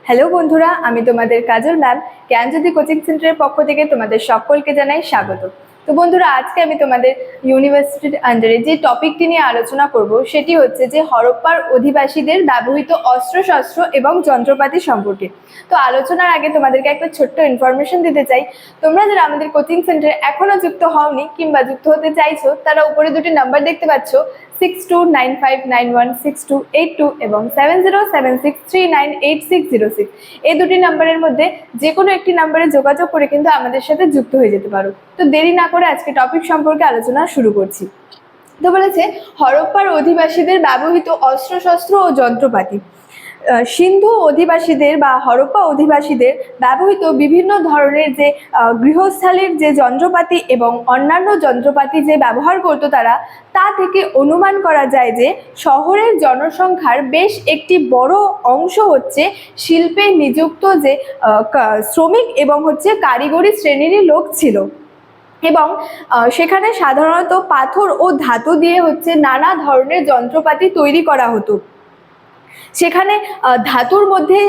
Hello বন্ধুরা, আমি তোমাদের কাজল ম্যাম জ্ঞানজ্যোতি কোচিং সেন্টারের পক্ষ থেকে তোমাদের সকলকে জানাই স্বাগত। তো বন্ধুরা, আজকে আমি তোমাদের ইউনিভার্সিটির আন্ডারে যে টপিকটি নিয়ে আলোচনা করব সেটি হচ্ছে যে হরপ্পার অধিবাসীদের ব্যবহৃত অস্ত্রশস্ত্র এবং যন্ত্রপাতি সম্পর্কে। তো আলোচনার আগে তোমাদেরকে একটা ছোট্ট ইনফরমেশন দিতে চাই। তোমরা যারা আমাদের কোচিং সেন্টারে এখনো যুক্ত হওনি কিংবা যুক্ত হতে চাইছো, তারা উপরে দুটি নাম্বার দেখতে পাচ্ছ, 6295916282 এবং 7076398606। এই দুটি নাম্বারের মধ্যে যে কোনো একটি নাম্বারে যোগাযোগ করে কিন্তু আমাদের সাথে যুক্ত হয়ে যেতে পারো। তো দেরি না করে আজকে টপিক সম্পর্কে আলোচনা শুরু করছি। তো বলেছে হরপ্পার অধিবাসীদের ব্যবহৃত অস্ত্রশস্ত্র ও যন্ত্রপাতি। সিন্ধু অধিবাসীদের বা হরপ্পা অধিবাসীদের ব্যবহৃত বিভিন্ন ধরনের যে গৃহস্থালির যে যন্ত্রপাতি এবং অন্যান্য যন্ত্রপাতি যে ব্যবহার করতো তারা, তা থেকে অনুমান করা যায় যে শহরের জনসংখ্যার বেশ একটি বড় অংশ হচ্ছে শিল্পে নিযুক্ত যে শ্রমিক এবং হচ্ছে কারিগরি শ্রেণীরই লোক ছিল। এবং সেখানে সাধারণত পাথর ও ধাতু দিয়ে হচ্ছে নানা ধরনের যন্ত্রপাতি তৈরি করা হতো। সেখানে ধাতুর মধ্যে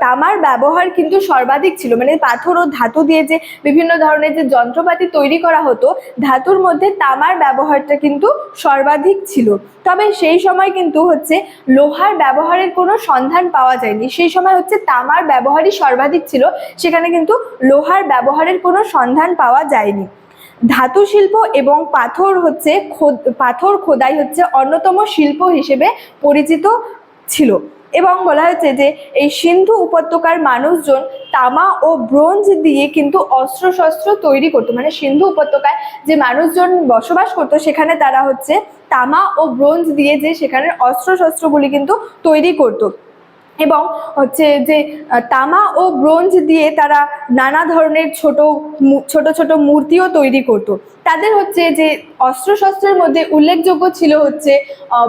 তামার ব্যবহার কিন্তু সর্বাধিক ছিল, মানে পাথর ও ধাতু দিয়ে যে বিভিন্ন ধরনের যে যন্ত্রপাতি তৈরি করা হতো, ধাতুর মধ্যে তামার ব্যবহারটা কিন্তু সর্বাধিক ছিল। তবে সেই সময় কিন্তু হচ্ছে লোহার ব্যবহারের কোনো সন্ধান পাওয়া যায়নি। সেই সময় হচ্ছে তামার ব্যবহারই সর্বাধিক ছিল, সেখানে কিন্তু লোহার ব্যবহারের কোনো সন্ধান পাওয়া যায়নি। ধাতু শিল্প এবং পাথর খোদাই হচ্ছে অন্যতম শিল্প হিসেবে পরিচিত ছিল। এবং বলা হয়েছে যে এই সিন্ধু উপত্যকার মানুষজন তামা ও ব্রোঞ্জ দিয়ে কিন্তু অস্ত্রশস্ত্র তৈরি করতো, মানে সিন্ধু উপত্যকায় যে মানুষজন বসবাস করতো সেখানে তারা হচ্ছে তামা ও ব্রোঞ্জ দিয়ে যে সেখানের অস্ত্রশস্ত্রগুলি কিন্তু তৈরি করতো। এবং হচ্ছে যে তামা ও ব্রোঞ্জ দিয়ে তারা নানা ধরনের ছোট ছোট মূর্তিও তৈরি করত। তাদের হচ্ছে যে অস্ত্রশস্ত্রের মধ্যে উল্লেখযোগ্য ছিল হচ্ছে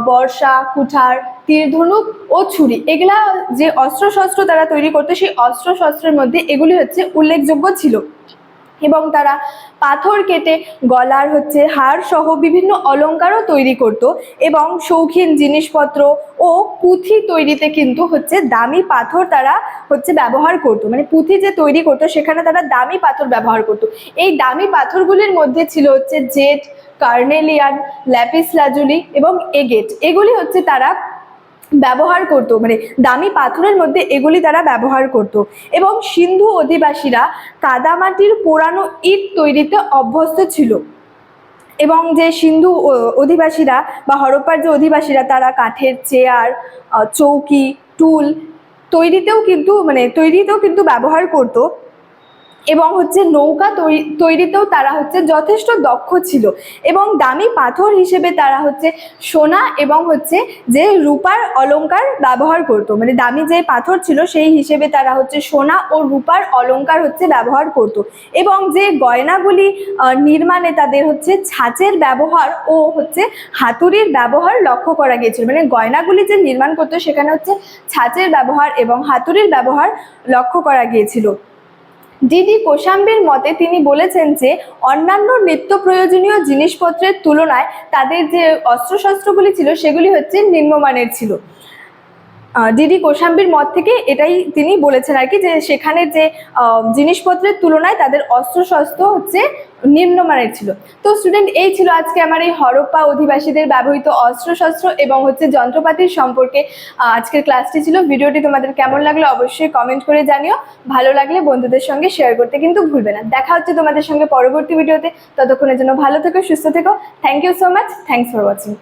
বর্ষা, কুঠার, তীর ধনুক ও ছুরি। এগুলা যে অস্ত্রশস্ত্র তারা তৈরি করতো, সেই অস্ত্রশস্ত্রের মধ্যে এগুলি হচ্ছে উল্লেখযোগ্য ছিল। এবং তারা পাথর কেটে গলার হচ্ছে হার সহ বিভিন্ন অলংকারও তৈরি করত। এবং শৌখিন জিনিসপত্র ও পুঁথি তৈরিতে কিন্তু হচ্ছে দামি পাথর তারা হচ্ছে ব্যবহার করত, মানে পুঁথি যে তৈরি করতো সেখানে তারা দামি পাথর ব্যবহার করত। এই দামি পাথরগুলির মধ্যে ছিল হচ্ছে জেড, কার্নেলিয়ান, ল্যাপিস লাজুলি এবং এগেট। এগুলি হচ্ছে তারা ব্যবহার করত, মানে দামি পাথরের মধ্যে এগুলি তারা ব্যবহার করত। এবং সিন্ধু অধিবাসীরা কাদামাটির পোড়ানো ইট তৈরিতে অভ্যস্ত ছিল। এবং যে সিন্ধু অধিবাসীরা বা হরপ্পার যে অধিবাসীরা তারা কাঠের চেয়ার, চৌকি, টুল তৈরিতেও কিন্তু ব্যবহার করত। এবং হচ্ছে নৌকা তৈরিতেও তারা হচ্ছে যথেষ্ট দক্ষ ছিল। এবং দামি পাথর হিসেবে তারা হচ্ছে সোনা এবং হচ্ছে যে রূপার অলংকার ব্যবহার করত, মানে দামি যে পাথর ছিল সেই হিসেবে তারা হচ্ছে সোনা ও রূপার অলংকার হচ্ছে ব্যবহার করত। এবং যে গয়নাগুলি নির্মাণে তাদের হচ্ছে ছাঁচের ব্যবহার ও হচ্ছে হাতুড়ির ব্যবহার লক্ষ্য করা গিয়েছিল, মানে গয়নাগুলি যে নির্মাণ করতো সেখানে হচ্ছে ছাঁচের ব্যবহার এবং হাতুড়ির ব্যবহার লক্ষ্য করা গিয়েছিল। ডিডি কোশাম্বীর মতে তিনি বলেছেন যে অন্যান্য নিত্য প্রয়োজনীয় জিনিসপত্রের তুলনায় তাদের যে অস্ত্রশস্ত্রগুলি ছিল সেগুলি হচ্ছে নিম্নমানের ছিল। ডিডি কোশাম্বীর মত থেকে এটাই তিনি বলেছেন আর কি, যে সেখানে যে জিনিসপত্রের তুলনায় তাদের অস্ত্রশস্ত্র হচ্ছে নিম্নমানের ছিল। তো স্টুডেন্ট, এই ছিল আজকে আমার এই হরপ্পা অধিবাসীদের ব্যবহৃত অস্ত্রশস্ত্র এবং হচ্ছে যন্ত্রপাতির সম্পর্কে আজকের ক্লাসটি ছিল। ভিডিওটি তোমাদের কেমন লাগলো অবশ্যই কমেন্ট করে জানিও। ভালো লাগলে বন্ধুদের সঙ্গে শেয়ার করতে কিন্তু ভুলবে না। দেখা হচ্ছে তোমাদের সঙ্গে পরবর্তী ভিডিওতে। ততক্ষণের জন্য ভালো থেকো, সুস্থ থেকো। Thank you so much. Thanks for watching.